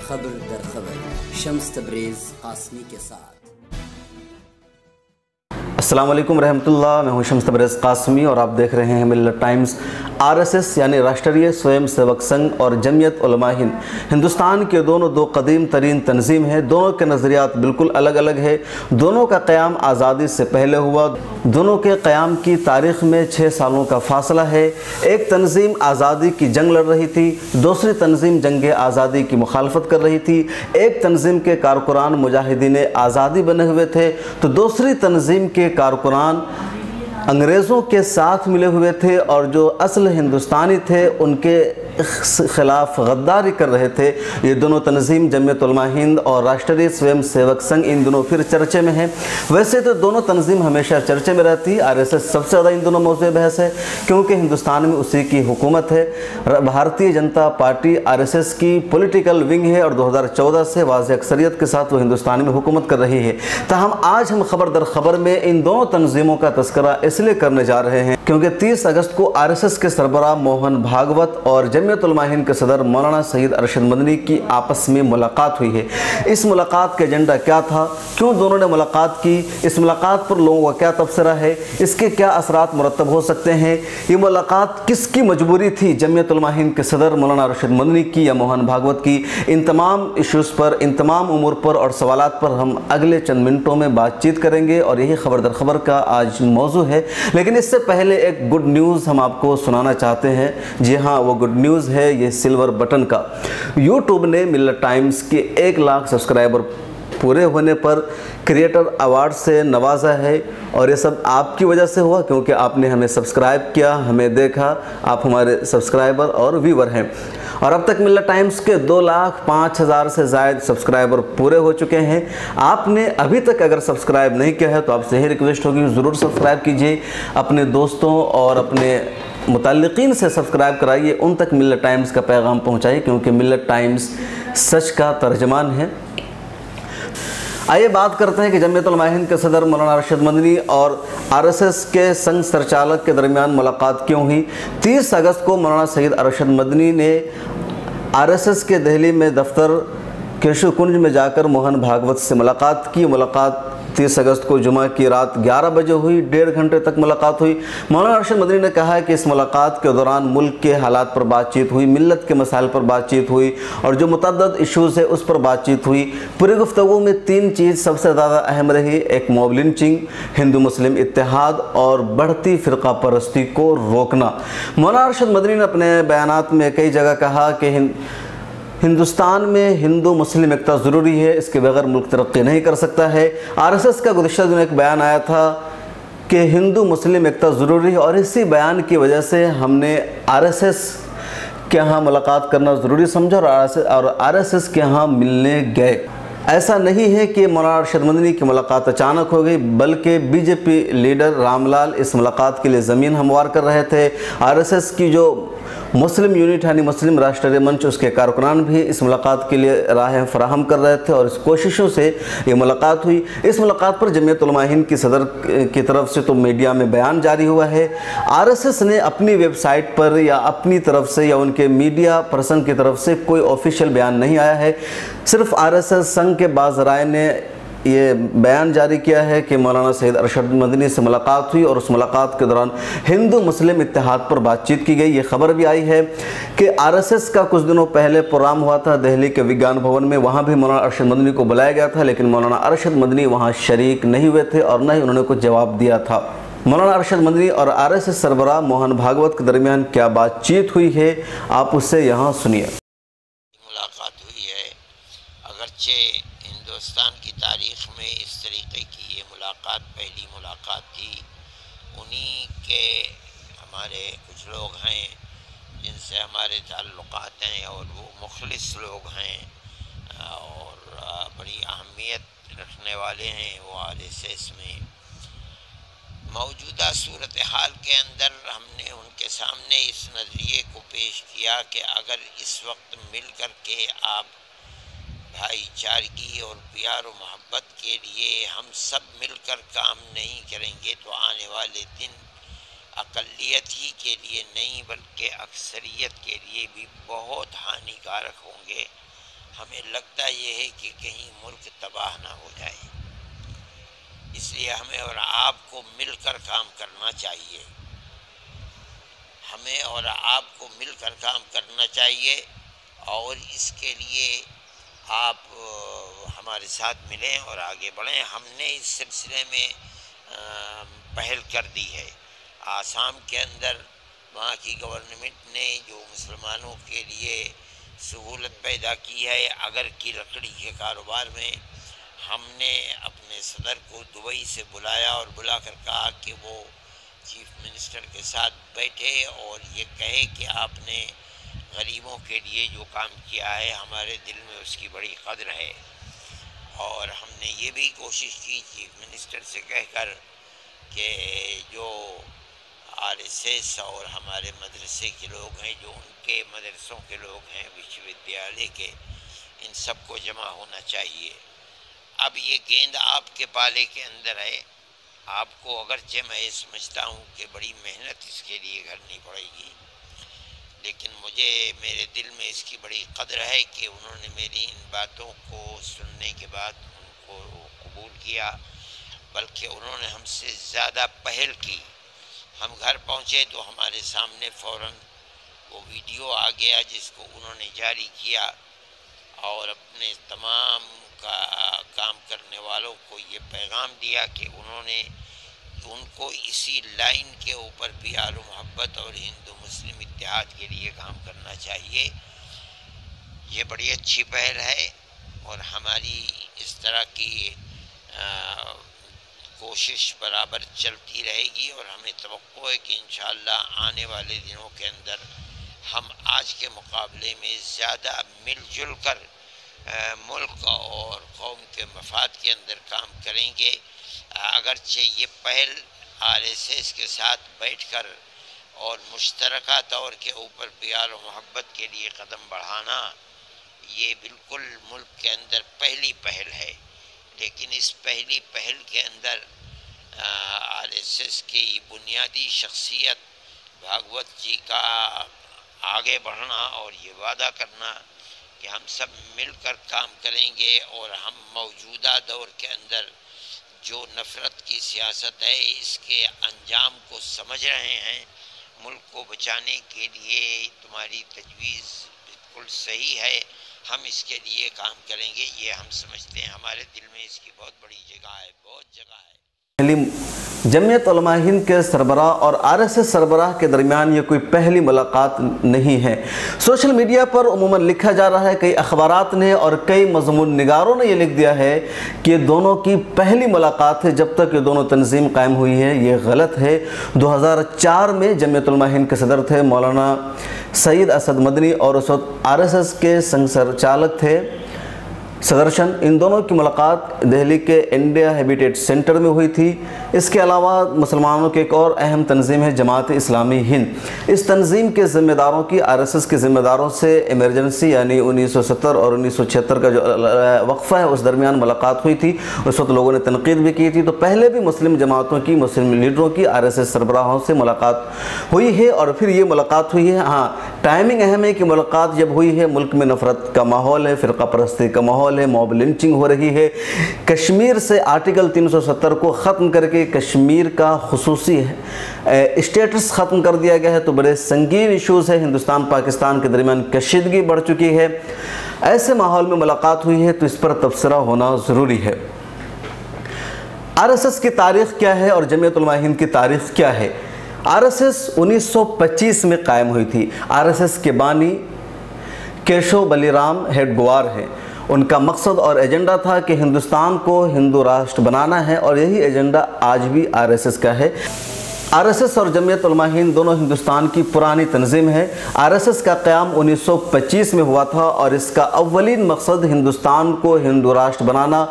खबर दर खबर शम्स तबरेज़ कासमी के साथ। अस्सलाम वालेकुम रहमतुल्लाह। मैं हूं शम्स तबरेज़ कासमी और आप देख रहे हैं मिल्लत टाइम्स। आरएसएस यानी राष्ट्रीय स्वयं सेवक संघ और जमीयत उलमा हिंद हिंदुस्तान के दोनों दो कदीम तरीन तंजीम हैं। दोनों के नज़रियात बिल्कुल अलग अलग है। दोनों का क़याम आज़ादी से पहले हुआ। दोनों के क़याम की तारीख़ में 6 सालों का फासला है। एक तंजीम आज़ादी की जंग लड़ रही थी, दूसरी तंजीम जंग आज़ादी की मुखालफत कर रही थी। एक तंजीम के कारकुनान मुजाहिदीन आज़ादी बने हुए थे तो दूसरी तंजीम के कारकुनान अंग्रेज़ों के साथ मिले हुए थे और जो असल हिंदुस्तानी थे उनके ख़िलाफ़ गद्दारी कर रहे थे। ये दोनों तंजीम जमीयत उलमा हिंद और राष्ट्रीय स्वयं सेवक संघ इन दोनों फिर चर्चे में हैं। वैसे तो दोनों तंजीम हमेशा चर्चे में रहती है। आरएसएस सबसे ज़्यादा इन दोनों मौज़ूए बहस है क्योंकि हिंदुस्तान में उसी की हुकूमत है। भारतीय जनता पार्टी आरएसएस की पॉलिटिकल विंग है और 2014 से वाज़ेह अक्सरियत के साथ वो हिंदुस्तान में हुकूमत कर रही है। ताहम आज हम खबर दर खबर में इन दोनों तंजीमों का तस्करा इसलिए करने जा रहे हैं क्योंकि 30 अगस्त को आरएसएस के सरबराह मोहन भागवत और जमीयत उलमा हिंद के सदर मौलाना सईद अरशद मदनी की आपस में मुलाकात हुई है। इस मुलाकात का एजेंडा क्या था, क्यों दोनों ने मुलाकात की, इस मुलाकात पर लोगों का क्या तबसरा है, इसके क्या असरात मुरतब हो सकते हैं, ये मुलाकात किसकी मजबूरी थी, जमीयत उलमा हिंद के सदर मौलाना अरशद मदनी की या मोहन भागवत की। इन तमाम इशूज़ पर, इन तमाम उमूर पर और सवालात पर हम अगले चंद मिनटों में बातचीत करेंगे और यही खबर दर खबर का आज मौजू है। लेकिन इससे पहले एक गुड न्यूज़ हम आपको सुनाना चाहते हैं। जी हाँ, वो गुड न्यूज़ है ये सिल्वर बटन का। यूट्यूब ने मिल्लत टाइम्स के 1 लाख सब्सक्राइबर पूरे होने पर क्रिएटर अवार्ड से नवाजा है और ये सब आपकी वजह से हुआ क्योंकि आपने हमें सब्सक्राइब किया, हमें देखा, आप हमारे सब्सक्राइबर और व्यूवर हैं। और अब तक मिल्लत टाइम्स के 2,05,000 से ज़ायद सब्सक्राइबर पूरे हो चुके हैं। आपने अभी तक अगर सब्सक्राइब नहीं किया है तो आपसे यही रिक्वेस्ट होगी ज़रूर सब्सक्राइब कीजिए, अपने दोस्तों और अपने मुतल्लिकीन से सब्सक्राइब कराइए, उन तक मिल्लत टाइम्स का पैगाम पहुंचाइए क्योंकि मिल्लत टाइम्स सच का तर्जमान है। आइए बात करते हैं कि जमीयत उलमा हिंद के सदर मौलाना अरशद मदनी और आरएसएस के संघ संचालक के दरमियान मुलाकात क्यों हुई। 30 अगस्त को मौलाना सईद अरशद मदनी ने आरएसएस के दिल्ली में दफ्तर केशव कुंज में जाकर मोहन भागवत से मुलाकात की। मुलाकात 30 अगस्त को जुमा की रात 11 बजे हुई। 1.5 घंटे तक मुलाकात हुई। मौलाना अरशद मदनी ने कहा कि इस मुलाकात के दौरान मुल्क के हालात पर बातचीत हुई, मिल्लत के मसाइल पर बातचीत हुई और जो मुतअद्दिद इशूज़ है उस पर बातचीत हुई। पूरी गुफ्तगू में 3 चीज़ सबसे ज़्यादा अहम रही। एक मॉब लिंचिंग, हिंदू मुस्लिम इत्तेहाद और बढ़ती फ़िरका परस्ती को रोकना। मौलाना अरशद मदनी ने अपने बयानात में कई जगह कहा कि हिंदुस्तान में हिंदू मुस्लिम एकता ज़रूरी है, इसके बगैर मुल्क तरक्की नहीं कर सकता है। आरएसएस का गुज़िश्ता दिनों एक बयान आया था कि हिंदू मुस्लिम एकता ज़रूरी है और इसी बयान की वजह से हमने आरएसएस के यहाँ मुलाकात करना ज़रूरी समझा और आरएसएस के यहाँ मिलने गए। ऐसा नहीं है कि मौलाना अरशद मदनी की मुलाकात अचानक हो गई, बल्कि बीजेपी लीडर रामलाल इस मुलाकात के लिए ज़मीन हमवार कर रहे थे। आरएसएस की जो मुस्लिम यूनिट यानी मुस्लिम राष्ट्रीय मंच, उसके कारकुनान भी इस मुलाकात के लिए राहें फराहम कर रहे थे और इस कोशिशों से ये मुलाकात हुई। इस मुलाकात पर जमीयत उलमा हिंद की सदर की तरफ से तो मीडिया में बयान जारी हुआ है। आरएसएस ने अपनी वेबसाइट पर या अपनी तरफ से या उनके मीडिया पर्सन की तरफ से कोई ऑफिशियल बयान नहीं आया है। सिर्फ आरएसएस संघ के बाज़राए ने ये बयान जारी किया है कि मौलाना सईद अरशद मदनी से मुलाकात हुई और उस मुलाकात के दौरान हिंदू मुस्लिम इत्तेहाद पर बातचीत की गई। ये खबर भी आई है कि आरएसएस का कुछ दिनों पहले प्रोग्राम हुआ था दिल्ली के विज्ञान भवन में, वहाँ भी मौलाना अरशद मदनी को बुलाया गया था, लेकिन मौलाना अरशद मदनी वहाँ शरीक नहीं हुए थे और न ही उन्होंने कुछ जवाब दिया था। मौलाना अरशद मदनी और आरएसएस सरबराह मोहन भागवत के दरमियान क्या बातचीत हुई है, आप उससे यहाँ सुनिए। मुलाकात हुई है, अगरचे हिंदुस्तान की तारीख़ में इस तरीक़े की ये मुलाकात पहली मुलाकात थी। उन्हीं के हमारे कुछ लोग हैं जिनसे हमारे ताल्लुक़ात हैं और वो मुखलिस लोग हैं और बड़ी अहमियत रखने वाले हैं वो आरएसएस में। मौजूदा सूरत हाल के अंदर हमने उनके सामने इस नज़रिए को पेश किया कि अगर इस वक्त मिल कर के आप भाईचारगी और प्यार और मोहब्बत के लिए हम सब मिलकर काम नहीं करेंगे तो आने वाले दिन अक़लियत ही के लिए नहीं बल्कि अक्सरियत के लिए भी बहुत हानिकारक होंगे। हमें लगता ये है कि कहीं मुल्क तबाह ना हो जाए, इसलिए हमें और आपको मिलकर काम करना चाहिए। हमें और आपको मिलकर काम करना चाहिए और इसके लिए आप हमारे साथ मिलें और आगे बढ़ें। हमने इस सिलसिले में पहल कर दी है। आसाम के अंदर वहाँ की गवर्नमेंट ने जो मुसलमानों के लिए सहूलत पैदा की है अगर की लकड़ी के कारोबार में, हमने अपने सदर को दुबई से बुलाया और बुलाकर कहा कि वो चीफ मिनिस्टर के साथ बैठे और ये कहे कि आपने गरीबों के लिए जो काम किया है हमारे दिल में उसकी बड़ी कदर है। और हमने ये भी कोशिश की चीफ मिनिस्टर से कहकर कि जो आरएसएस और हमारे मदरसे के लोग हैं, जो उनके मदरसों के लोग हैं, विश्वविद्यालय के, इन सबको जमा होना चाहिए। अब ये गेंद आपके पाले के अंदर है। आपको अगरचे मैं ये समझता हूँ कि बड़ी मेहनत इसके लिए करनी पड़ेगी, लेकिन मुझे मेरे दिल में इसकी बड़ी कदर है कि उन्होंने मेरी इन बातों को सुनने के बाद उनको कबूल किया, बल्कि उन्होंने हमसे ज़्यादा पहल की। हम घर पहुँचे तो हमारे सामने फ़ौरन वो वीडियो आ गया जिसको उन्होंने जारी किया और अपने तमाम काम करने वालों को ये पैगाम दिया कि उनको इसी लाइन के ऊपर प्यार और मोहब्बत और हिंदू मुस्लिम इत्तेहाद के लिए काम करना चाहिए। ये बड़ी अच्छी पहल है और हमारी इस तरह की कोशिश बराबर चलती रहेगी और हमें तवक्को है कि इंशाअल्लाह आने वाले दिनों के अंदर हम आज के मुकाबले में ज़्यादा मिलजुल कर मुल्क और कौम के मफाद के अंदर काम करेंगे। अगरचे ये पहल आरएसएस के साथ बैठकर और मुश्तरका तौर के ऊपर प्यार और मोहब्बत के लिए कदम बढ़ाना ये बिल्कुल मुल्क के अंदर पहली पहल है, लेकिन इस पहली पहल के अंदर आरएसएस की बुनियादी शख्सियत भागवत जी का आगे बढ़ना और ये वादा करना कि हम सब मिलकर काम करेंगे और हम मौजूदा दौर के अंदर जो नफ़रत की सियासत है इसके अंजाम को समझ रहे हैं। मुल्क को बचाने के लिए तुम्हारी तजवीज़ बिल्कुल सही है, हम इसके लिए काम करेंगे। ये हम समझते हैं, हमारे दिल में इसकी बहुत बड़ी जगह है, बहुत जगह है। जमीयत उलमा हिंद के सरबराह और आरएसएस सरबराह के दरमियान ये कोई पहली मुलाकात नहीं है। सोशल मीडिया पर उमूमन लिखा जा रहा है, कई अखबारात ने और कई मज़मून निगारों ने यह लिख दिया है कि दोनों की पहली मुलाकात है। जब तक ये दोनों तंजीम कायम हुई है ये गलत है। 2004 में जमीयत उलमा हिंद के सदर थे मौलाना सईद असद मदनी और उस वक्त आरएसएस के संघ संचालक थे सदरशन। इन दोनों की मुलाकात दिल्ली के इंडिया हैबिटेट सेंटर में हुई थी। इसके अलावा मुसलमानों की एक और अहम तंजीम है जमात इस्लामी हिंद। इस तंजीम के ज़िम्मेदारों की आरएसएस के ज़िम्मेदारों से इमरजेंसी यानी 1970 और 1976 का जो वक्फ़ा है उस दरमियान मुलाकात हुई थी। उस वक्त लोगों ने तनकीद भी की थी। तो पहले भी मुस्लिम जमातों की, मुस्लिम लीडरों की आरएसएस सरबराहों से मुलाकात हुई है और फिर ये मुलाकात हुई है। हाँ, टाइमिंग अहम है कि मुलाकात जब हुई है मुल्क में नफ़रत का माहौल है, फ़िरका परस्ती का माहौल है, मॉब लिंचिंग हो रही है। कश्मीर से आर्टिकल 370 को ख़त्म करके कश्मीर का खुसूसी स्टेटस ख़त्म कर दिया गया है। तो बड़े संगीन इशूज़ है, हिंदुस्तान पाकिस्तान के दरमियान कशीदगी बढ़ चुकी है। ऐसे माहौल में मुलाकात हुई है तो इस पर तबसरा होना ज़रूरी है। आरएसएस की तारीख़ क्या है और जमीयत उलमा हिंद की तारीख़ क्या है? आरएसएस 1925 में कायम हुई थी। आरएसएस के बानी केशव बलिराम हेडगेवार हैं। उनका मकसद और एजेंडा था कि हिंदुस्तान को हिंदू राष्ट्र बनाना है और यही एजेंडा आज भी आरएसएस का है। आरएसएस और जमीयत उलमा हिंद दोनों हिंदुस्तान की पुरानी तंजीम है। आरएसएस का क़याम 1925 में हुआ था और इसका अव्वलीन मकसद हिंदुस्तान को हिंदू राष्ट्र बनाना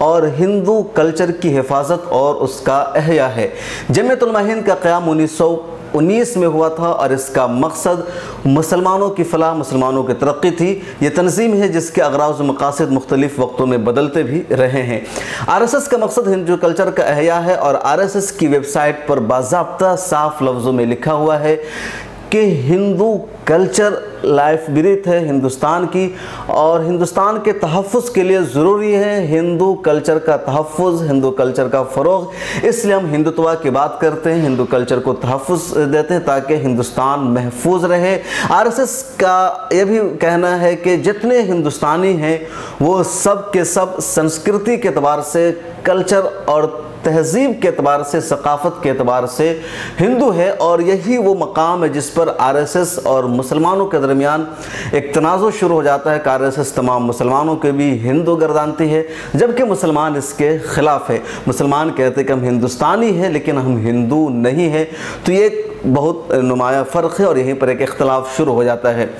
और हिंदू कल्चर की हिफाजत और उसका एहया है। जमीयत उलमा हिंद का क़याम 1919 में हुआ था और इसका मकसद मुसलमानों की फलाह, मुसलमानों की तरक्की थी। ये तंजीम है जिसके अगराज़ व मकासद मुख्तलिफ वक्तों में बदलते भी रहे हैं। आरएसएस का मकसद हिंदू कल्चर का एहया है और आरएसएस की वेबसाइट पर बाज़ाब्ता साफ लफ्ज़ों में लिखा हुआ है कि हिंदू कल्चर लाइफ ब्रीथ है हिंदुस्तान की, और हिंदुस्तान के तहफ़्फ़ुज़ के लिए ज़रूरी है हिंदू कल्चर का तहफ़्फ़ुज़, हिंदू कल्चर का फ़रोग़। इसलिए हम हिंदुत्व की बात करते हैं, हिंदू कल्चर को तहफ़्फ़ुज़ देते हैं ताकि हिंदुस्तान महफूज रहे। आरएसएस का यह भी कहना है कि जितने हिंदुस्तानी हैं वो सब के सब संस्कृति के एतबार से, कल्चर और तहज़ीब के एतबार से, सकाफ़त के एतबार से हिंदू है, और यही वो मकाम है जिस पर आरएसएस और मुसलमानों के दरमियान एक तनाज़ुर शुरू हो जाता है कि आरएसएस तमाम मुसलमानों के भी हिंदू गर्दानती है, जबकि मुसलमान इसके ख़िलाफ़ है। मुसलमान कहते हैं कि हम हिंदुस्तानी हैं लेकिन हम हिंदू नहीं हैं। तो ये बहुत नुमाया फ़र्क है और यहीं पर एक इख्तलाफ शुरू हो जाता है।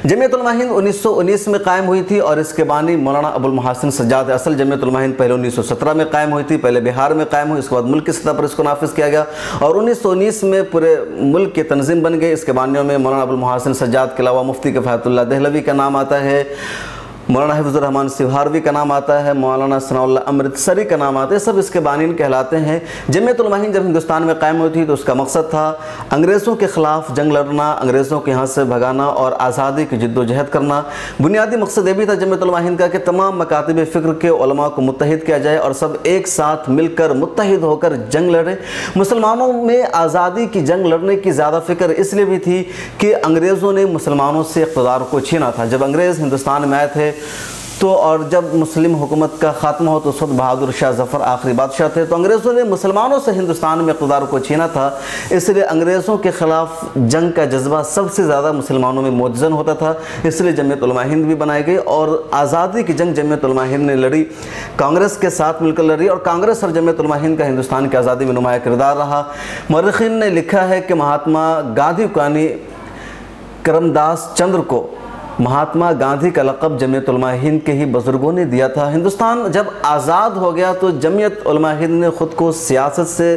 जमीयत उलमा हिंद 1919 में कायम हुई थी और इसके बानी मौलाना अबुल मोहसिन सज्जाद। असल जमीयत उलमा हिंद पहले 1917 में कायम हुई थी, पहले बिहार में कायम हुई, इसके बाद मुल्क की सतह पर इसको नाफिज किया गया और 1919 में पूरे मुल्क की तंजीम बन गई। इसके बानियों में मौलाना अबुल मोहसिन सज्जाद के अलावा मुफ्ती किफ़ायतुल्लाह दहलवी का नाम आता है, मौलाना हिफ्ज़ुर रहमान सिवहारवी का नाम आता है, मौलाना सनाउल्लाह अमृतसरी का नाम आता है। सब इसके बानीन कहलाते हैं। जमीयत उलमा हिंद जब हिंदुस्तान में कायम हुई थी तो उसका मकसद था अंग्रेज़ों के ख़िलाफ़ जंग लड़ना, अंग्रेज़ों के यहाँ से भगाना और आज़ादी की जद्दोजहद करना। बुनियादी मकसद ये भी था जमीयत उलमा हिंद का कि तमाम मकातिब फ़िक्र के उलमा को मुत्तहिद किया जाए और सब एक साथ मिलकर मुत्तहिद होकर जंग लड़े। मुसलमानों में आज़ादी की जंग लड़ने की ज़्यादा फ़िक्र इसलिए भी थी कि अंग्रेज़ों ने मुसलमानों से इक़्तिदार को छीना था। जब अंग्रेज़ हिंदुस्तान में आए थे तो और जब मुस्लिम हुकूमत का ख़ात्मा हो तो उस वक्त बहादुर शाह ज़फ़र आखिरी बादशाह थे, तो अंग्रेज़ों ने मुसलमानों से हिंदुस्तान में इक़्तिदार को छीना था। इसलिए अंग्रेज़ों के ख़िलाफ़ जंग का जज्बा सबसे ज़्यादा मुसलमानों में मुतज़न होता था। इसलिए जमीयत उलमा हिंद भी बनाई गई और आज़ादी की जंग जमीयत उलमा हिंद ने लड़ी, कांग्रेस के साथ मिलकर लड़ी और कांग्रेस और जमीयत उलमा हिंद का हिंदुस्तान की आज़ादी में नुमाया किरदार रहा। मौरख़ीन ने लिखा है कि महात्मा गांधी को यानी करमदास चंद्र को महात्मा गांधी का लक़ब जमीयत उलमा हिंद के ही बुज़ुर्गों ने दिया था। हिंदुस्तान जब आज़ाद हो गया तो जमीयत उलमा हिंद ने ख़ुद को सियासत से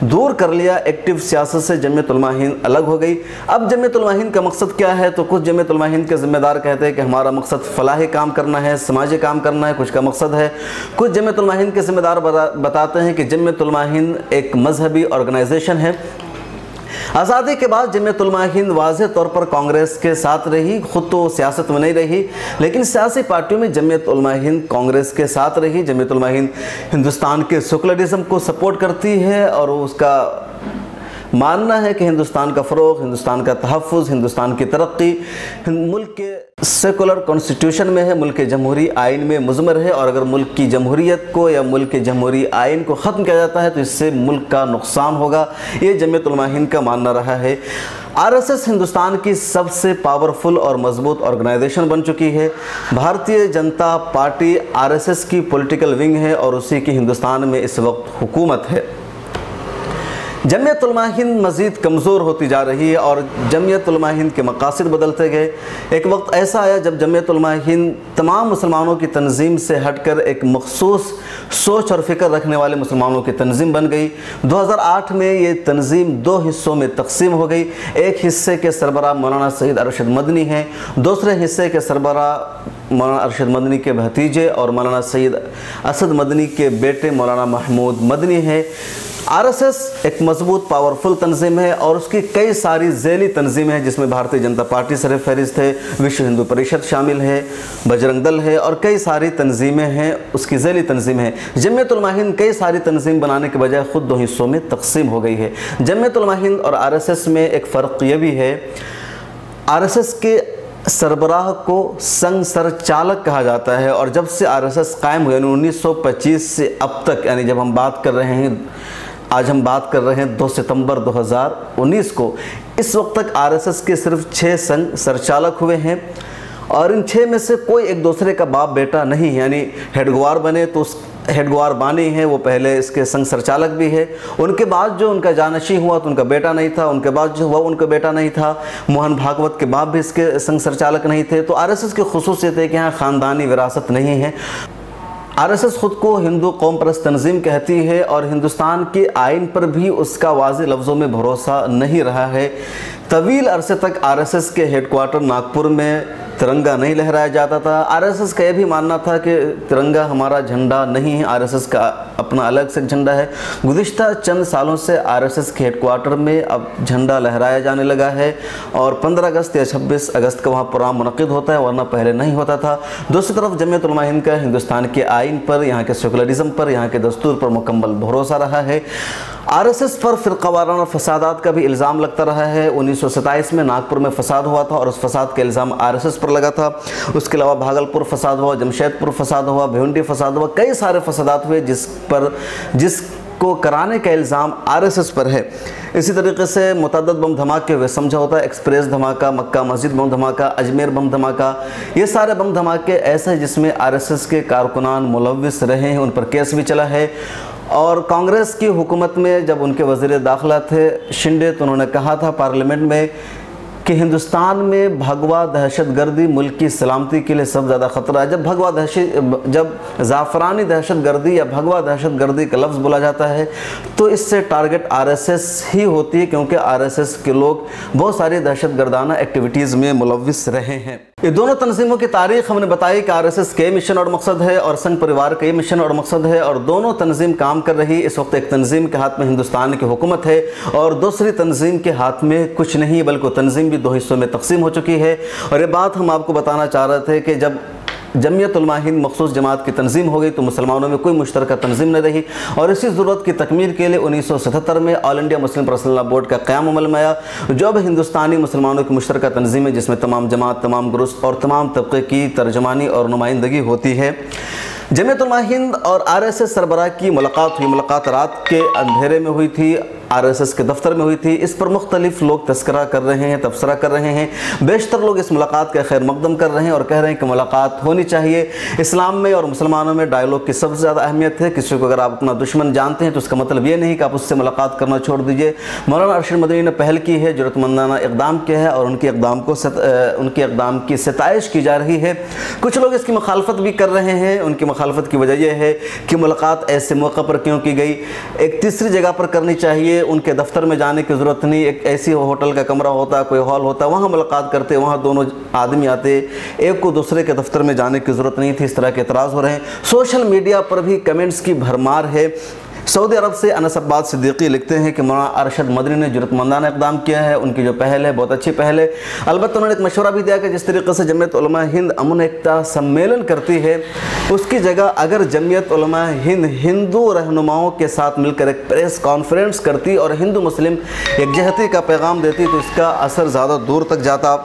दूर कर लिया, एक्टिव सियासत से जमीयत उलमा हिंद अलग हो गई। अब जमीयत उलमा हिंद का मकसद क्या है, तो कुछ जमीयत उलमा हिंद के ज़िम्मेदार कहते हैं कि हमारा मकसद फ़लाही काम करना है, समाजी काम करना है, कुछ का मकसद है। कुछ जमीयत उलमा हिंद के ज़िम्मेदार बताते हैं कि जमीयत उलमा हिंद एक मजहबी ऑर्गेनाइजेशन है। आज़ादी के बाद जमीयत उलमा हिंद वाज़ेह तौर पर कांग्रेस के साथ रही, ख़ुद तो सियासत में नहीं रही लेकिन सियासी पार्टियों में जमीयत उलमा हिंद कांग्रेस के साथ रही। जमीयत उलमा हिंद हिंदुस्तान के सेकुलरिज़म को सपोर्ट करती है और उसका मानना है कि हिंदुस्तान का फ़रोग़, हिंदुस्तान का तहफ़्फ़ुज़, हिंदुस्तान की तरक्की मुल्क के सेकुलर कॉन्स्टिट्यूशन में है, मुल्क के जमहूरी आइन में मुज़मर है और अगर मुल्क की जमहूरियत को या मुल्क के जमहूरी आइन को ख़त्म किया जाता है तो इससे मुल्क का नुकसान होगा। ये जमीयत उलमा हिंद का मानना रहा है। आरएसएस हिंदुस्तान की सबसे पावरफुल और मजबूत ऑर्गेनाइजेशन बन चुकी है। भारतीय जनता पार्टी आरएसएस की पॉलिटिकल विंग है और उसी की हिंदुस्तान में इस वक्त हुकूमत है। जमीयत उलमा हिंद मज़ीद कमज़ोर होती जा रही है और जमीयत उलमा हिंद के मकासद बदलते गए। एक वक्त ऐसा आया जब जमीयत उलमा हिंद तमाम मुसलमानों की तंजीम से हटकर एक मखसूस सोच और फ़िक्र रखने वाले मुसलमानों की तंजीम बन गई। 2008 में ये तंजीम दो हिस्सों में तकसीम हो गई। एक हिस्से के सरबराह मौलाना सईद अरशद मदनी हैं, दूसरे हिस्से के सरबराह मौलाना अरशद मदनी के भतीजे और मौलाना सईद असद मदनी के बेटे मौलाना महमूद मदनी हैं। आरएसएस एक मजबूत पावरफुल तंजीम है और उसकी कई सारी ज़ैली तंजीमें हैं जिसमें भारतीय जनता पार्टी सरफ़हरिस्त है, विश्व हिंदू परिषद शामिल है, बजरंग दल है और कई सारी तंजीमें हैं, उसकी ज़ैली तंजीमें हैं। जमीयत उलमा हिंद कई सारी तंजीम बनाने के बजाय ख़ुद दो हिस्सों में तकसीम हो गई है। जमीयत उलमा हिंद और आरएसएस में एक फ़र्क यह भी है, आरएसएस के सरबराह को संघ सरचालक कहा जाता है और जब से आरएसएस कायम हुआ यानी 1925 से अब तक, यानी जब हम बात कर रहे हैं, आज हम बात कर रहे हैं 2 सितंबर 2019 को, इस वक्त तक आरएसएस के सिर्फ 6 संघ सरचालक हुए हैं और इन 6 में से कोई एक दूसरे का बाप बेटा नहीं है। यानी हेडगवार बने तो उस हेडगवार बानी है वो पहले इसके संघ सरचालक भी है, उनके बाद जो उनका जानशी हुआ तो उनका बेटा नहीं था, उनके बाद जो हुआ उनका बेटा नहीं था। मोहन भागवत के बाप भी इसके संघ सरचालक नहीं थे। तो आरएसएस की खुसूसियत है कि यहाँ ख़ानदानी विरासत नहीं है। आरएसएस ख़ुद को हिंदू कौम परस्त तंजीम कहती है और हिंदुस्तान के आइन पर भी उसका वाज़ेह लफ्ज़ों में भरोसा नहीं रहा है। तवील अरसे तक आरएसएस के हेडक्वार्टर नागपुर में तिरंगा नहीं लहराया जाता था। आरएसएस का यह भी मानना था कि तिरंगा हमारा झंडा नहीं है, आरएसएस का अपना अलग से झंडा है। गुज़िश्ता चंद सालों से आरएसएस के हेडक्वार्टर में अब झंडा लहराया जाने लगा है और 15 अगस्त या 26 अगस्त का वहाँ प्रोग्राम मुनक़िद होता है, वरना पहले नहीं होता था। दूसरी तरफ जमीयत उलमा हिंद का हिंदुस्तान के आइन पर, यहाँ के सेकुलरिज्म पर, यहाँ के दस्तूर पर मुकम्मल भरोसा रहा है। आरएसएस पर फ़िरक़ावाराना फसादात का भी इल्ज़ाम लगता रहा है। 1927 में नागपुर में फसाद हुआ था और उस फसाद का इल्ज़ाम आरएसएस पर लगा था। उसके अलावा भागलपुर फसाद हुआ, जमशेदपुर फसाद हुआ, भिवंडी फसाद हुआ, कई सारे फसादात हुए जिसको कराने का इल्ज़ाम आरएसएस पर है। इसी तरीके से मुतअद्दिद बम धमाके हुए, समझौता एक्सप्रेस धमाका, मक्का मस्जिद बम धमाका, अजमेर बम धमाका, ये सारे बम धमाके ऐसे हैं जिसमें आरएसएस के कारकुनान मुलव्विस रहे हैं, उन पर केस भी चला है। और कांग्रेस की हुकूमत में जब उनके वज़ीर दाखिला थे शिंदे, तो उन्होंने कहा था पार्लियामेंट में कि हिंदुस्तान में भगवा दहशतगर्दी मुल्क की सलामती के लिए सबसे ज़्यादा ख़तरा है। जब ज़ाफ़रानी दहशतगर्दी या भगवा दहशतगर्दी का लफ्ज़ बोला जाता है तो इससे टारगेट आरएसएस ही होती है, क्योंकि आरएसएस के लोग बहुत सारी दहशतगर्दाना एक्टिविटीज़ में मुलव्विस रहे हैं। ये दोनों तंजीमों की तारीख हमने बताई कि आरएसएस के मिशन और मकसद है और संघ परिवार का ये मिशन और मकसद है, और दोनों तंजीम काम कर रही। इस वक्त एक तंजीम के हाथ में हिंदुस्तान की हुकूमत है और दूसरी तंजीम के हाथ में कुछ नहीं, बल्कि तंजीम भी दो हिस्सों में तकसीम हो चुकी है। और ये बात हम आपको बताना चाह रहे थे कि जब जमीयत उलमा हिंद मखसूस जमात की तंजीम हो गई तो मुसलमानों में कोई मुश्तरका तंजीम नहीं रही, और इसी ज़रूरत की तकमील के लिए 1977 में all India Muslim personal law board का क़याम अमल में आया, जो अब हिंदुस्तानी मुसलमानों की मुश्तरका तंजीम है, जिसमें तमाम जमात, तमाम ग्रुप और तमाम तबके की तर्जमानी और नुमाइंदगी होती है। जमीयत उलमा हिंद और आरएसएस सरबराह की मुलाकात हुई। मुलाकात रात के अंधेरे में हुई थी, आरएसएस के दफ्तर में हुई थी। इस पर मुख्तलिफ लोग तस्करा कर रहे हैं, तबसरा कर रहे हैं। बेशतर लोग इस मुलाकात का खैर मकदम कर रहे हैं और कह रहे हैं कि मुलाकात होनी चाहिए। इस्लाम में और मुसलमानों में डायलॉग की सबसे ज़्यादा अहमियत है। किसी को अगर आप अपना दुश्मन जानते हैं तो उसका मतलब ये नहीं कि आप उससे मुलाकात करना छोड़ दीजिए। मौलाना अरशद मदनी ने पहल की है, ज़रूरतमंदाना इक़दाम किया है और उनके इक़दाम की सताइश की जा रही है। कुछ लोग इसकी मुखालफत भी कर रहे हैं। उनकी मुखालफत की वजह यह है कि मुलाकात ऐसे मौके पर क्यों की गई, एक तीसरी जगह पर करनी चाहिए। उनके दफ्तर में जाने की ज़रूरत नहीं, एक ऐसी होटल का कमरा होता, कोई हॉल होता, वहाँ मुलाकात करते, वहाँ दोनों आदमी आते, एक को दूसरे के दफ्तर में जाने की ज़रूरत नहीं थी। इस तरह के एतराज़ हो रहे हैं। सोशल मीडिया पर भी कमेंट्स की भरमार है। सऊदी अरब से अनस अब्बास सिद्दीकी लिखते हैं कि मौलाना अरशद मदनी ने ज़रूरतमंदाना इक़दाम किया है। उनकी जो पहल है बहुत अच्छी पहल है। अलबत्ता उन्होंने एक मशवरा भी दिया कि जिस तरीके से जमीयत उलमा हिंद अमन एकता सम्मेलन करती है, उसकी जगह अगर जमीयत उलमा हिंद हिंदू रहनुमाओं के साथ मिलकर एक प्रेस कॉन्फ्रेंस करती और हिंदू मुस्लिम एकजहती का पैगाम देती तो इसका असर ज़्यादा दूर तक जाता।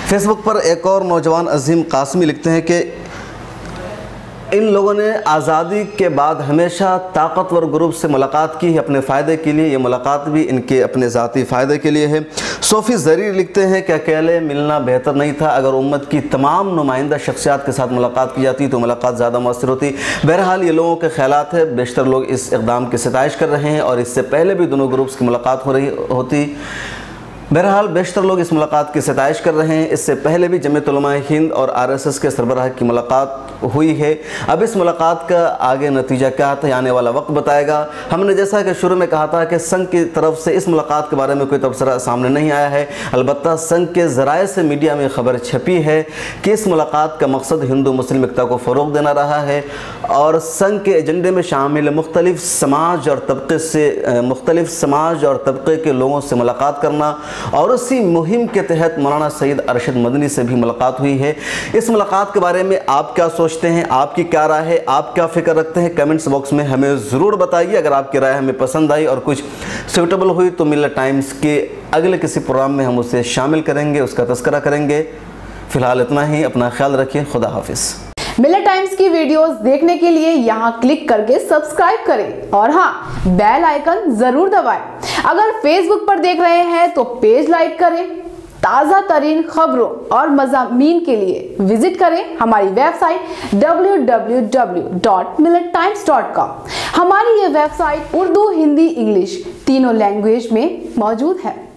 फेसबुक पर एक और नौजवान अजीम कासमी लिखते हैं कि इन लोगों ने आज़ादी के बाद हमेशा ताकतवर ग्रुप से मुलाकात की है अपने फ़ायदे के लिए। ये मुलाकात भी इनके अपने ज़ाती फ़ायदे के लिए है। सोफ़ी ज़रीर लिखते हैं कि अकेले मिलना बेहतर नहीं था, अगर उम्मत की तमाम नुमाइंदा शख्सियात के साथ मुलाकात की जाती तो मुलाकात ज़्यादा मौसर होती। बहरहाल ये लोगों के ख़यालात है। बेशतर लोग इस इक़दाम की सताइश कर रहे हैं और इससे पहले भी दोनों ग्रुप्स की मुलाकात हो रही होती। बहरहाल बेशतर लोग इस मुलाकात की सताइश कर रहे हैं। इससे पहले भी जमीयत उलमा हिंद और आरएसएस के सरबराह की मुलाकात हुई है। अब इस मुलाकात का आगे नतीजा क्या था, आने वाला वक्त बताएगा। हमने जैसा कि शुरू में कहा था कि संघ की तरफ से इस मुलाकात के बारे में कोई तबसरा सामने नहीं आया है। अलबत्ता संघ के ज़राए से मीडिया में खबर छपी है कि इस मुलाकात का मकसद हिंदू मुस्लिम एकता को फ़रोग़ देना रहा है और संघ के एजेंडे में शामिल मुख्तलिफ समाज और तबके के लोगों से मुलाकात करना, और उसी मुहिम के तहत मौलाना सैयद अरशद मदनी से भी मुलाकात हुई है। इस मुलाकात के बारे में आप क्या सोचते हैं, आपकी क्या राय है, आप क्या फ़िक्र रखते हैं, कमेंट्स बॉक्स में हमें ज़रूर बताइए। अगर आपकी राय हमें पसंद आई और कुछ सूटेबल हुई तो मिल्लत टाइम्स के अगले किसी प्रोग्राम में हम उसे शामिल करेंगे, उसका तज़किरा करेंगे। फ़िलहाल इतना ही, अपना ख्याल रखिए। खुदा हाफिज़। मिल्लत टाइम्स की वीडियोस देखने के लिए यहाँ क्लिक करके सब्सक्राइब करें और हाँ, बेल आइकन जरूर दबाएं। अगर फेसबुक पर देख रहे हैं तो पेज लाइक करें। ताज़ा तरीन खबरों और मज़ामीन के लिए विजिट करें हमारी वेबसाइट www.millettimes.com। हमारी ये वेबसाइट उर्दू, हिंदी, इंग्लिश तीनों लैंग्वेज में मौजूद है।